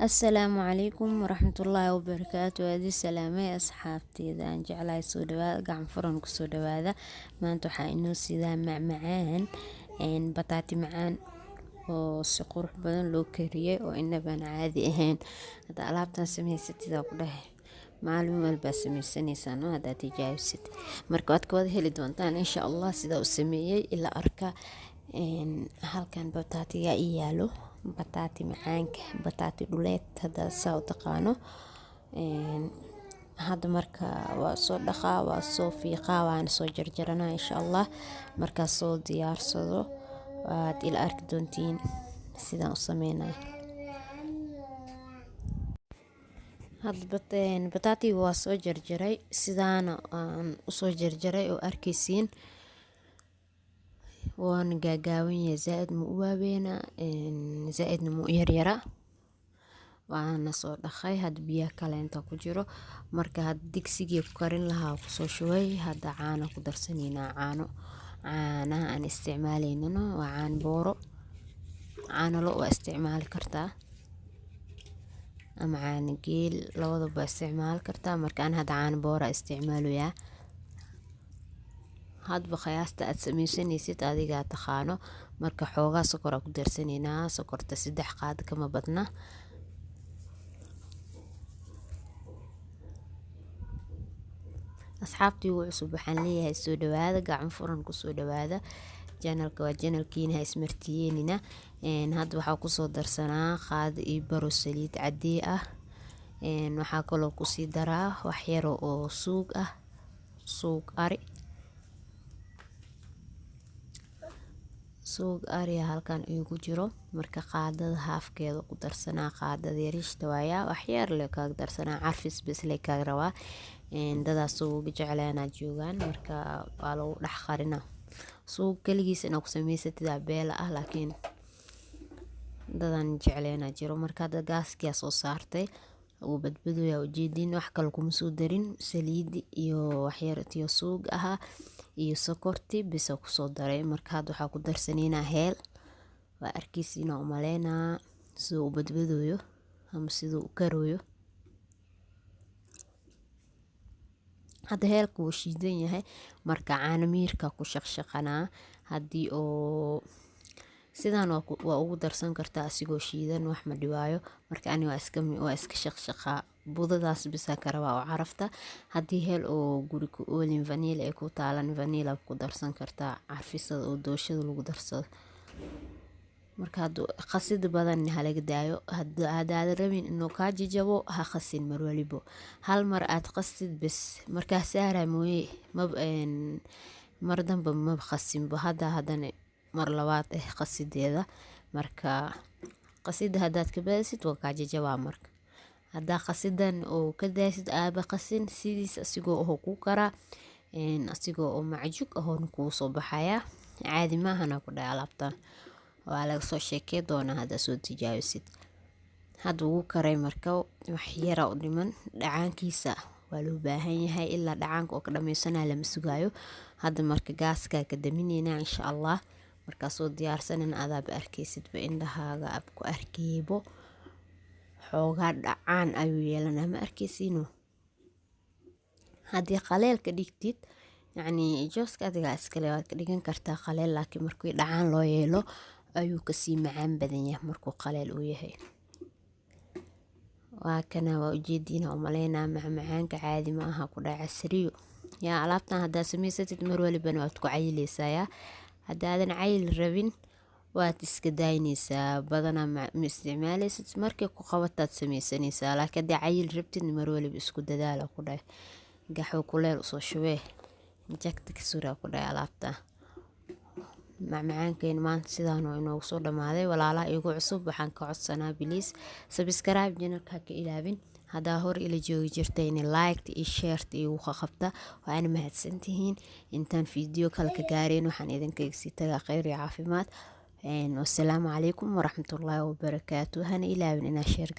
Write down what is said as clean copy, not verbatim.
السلام عليكم ورحمة الله وبركاته. هذه السلامة أصحابتي إذا أن جعلها سوداء قاعد فرن كسوداء هذا ما أنتو حاينو سيدا معان إن بطاطي معان وسقور بدن لو كريه وإن بان عادي أهين هذا ألعابتنا سميه ستي ذا قده معلومة البس من سنة هذا تجاوز ست مركات كود هلي دونتان إن شاء الله سيدا وسميه إلا أركا إن هل كان بطاطي إيالو bataati macaanka bataati dhuleed hadda saa u taqaano hadda marka waa soo dhaqaa waa soo fiiqaa waana soo jarjaranaa insha allah markaa soo diyaarsado waad ila arki doontiin sidaan u sameynayo hadda bataati waa soo jarjaray sidaana aan u soo jarjaray oo arkaysiin waan gaagaawan zaaid mu waaweena zaaidna mu yaryara waana soo dhaqay had biyo kale inta ku jiro marka had digsigii ku karin lahaa ku soo shubay hada caano ku darsanina caanaha aan isticmaalayno waa caan booro caano lo waa isticmaali kartaa ama caan geel labadaba isticmaal kartaa marka aan hada caan booro isticmaalayaa hadba qiyaasta aad sameysanaysid adiga taqaano marka xoogaa sokor ku darsanina sokorta 3 qaad kama badna asxaabtii ugu cusub waxaan leeyahay soo dhawaada gacan furan ku soo dhawaada channelka waa channelkiina ismartiyeenina hadda waxa ku soo darsanaa qaad iyo baro saliid cadii ah waxa kaloo ku sii daraa wax yar oo suug ari halkan igu jiro marka qaadada haafkeeda ku darsanaa qaadada yarishta waaya wax yar le ka darsanaa carfis bas le ka rabaa dada suuq jeclaana joogan marka waa lagu dhax qarina suuq kaligiisna ku sameysatida beel ah laakiin dadan jeclaana jiro marka gaaskiya soo saartay oo badbadoya ujeedin wax kale kuma soo darin saliid iyo wax yar tiyo suuq aha iyo sokorti bisa ku soo daray marka waxa ku darsanina heel waa arkiisina u maleena soo badbadoyo ama sidoo u karooyo hada heelku uu shiidan yahay marka caano miirka ku shaqshaqana hadii oo sidaan waa ugu darsan kartaa asigoo shiidan wax ma dhiwaayo marka ani waa iska shaqshaqa budadaas bisa ka rabaa oo carafta hadii heel oo guri ku oolin vanilla ay ku taalan vanilla ku darsan kartaa carfisada oo dooshada lagu darsado marka qasid badan halaga daayo hadaad rabin inuu ka jajabo ha qasin mar walibo hal mar aad qasid bas marka saara mooyee mar danba ma qasin hadana mar labaad qasideeda marka qasida hadaad ka baasid waa ka jajaba marka hada qasidan oo ka daasid aaba qasin sidiis asigoo oo ku kara asigoo oo macjuq ah ku soo baxaya caadi ma ahana ku dhaalaabta waa laga soo sheekay doona hada soo tijaabisid hada uu karay marka wax yar oo dhiman dhacaankiisa waa loo baahan yahay ilaa dhacaanka oo ka dhameysana lama sugaayo hada marka gaaska ka daminayna insha Allah marka soo diyaarsanan adaab arkaysid ba indhahaaga ab ku arkiibo xoogaa dhacaan ayuu yeelanaa ma arkaysiino hadii qaleel ka dhigtid yani jooska adiga iskale waad ka dhigan kartaa qaleel laakiin markii dhacaan loo yeelo ayuu ka sii macaan badan yahay markuu qaleel uu yahay waa kana waa ujeedina oo maleena macaanka caadi ma aha ku dhaca sariyo yaa alaabtan hada sameysatid mar waliba waad ku cayilaysaa hadaadan cayil rabin waad iska daynaysaa badana ma isticmaalaysid markay ku qabataad sameysanaysaa laakiin hadii cayil rabtid mar waliba isku dadaala ku dhaay gaxo kuleel soo shubee jagta ka sura ku dhaay alaabta macaankeen maanta sidaan oo inoo soo dhamaaday walaalaha igu cusub waxaan ka codsanaa please subscribe channelka ka ilaabin hadaa hor ila joogi jirtay in like iyo share iyo qabta waana mahadsantihiin intaan video kale ka gaareen waxaan idinkaga sii tagaa khayr iyo caafimaad والسلام عليكم ورحمة الله وبركاته هنا إلى أن أشير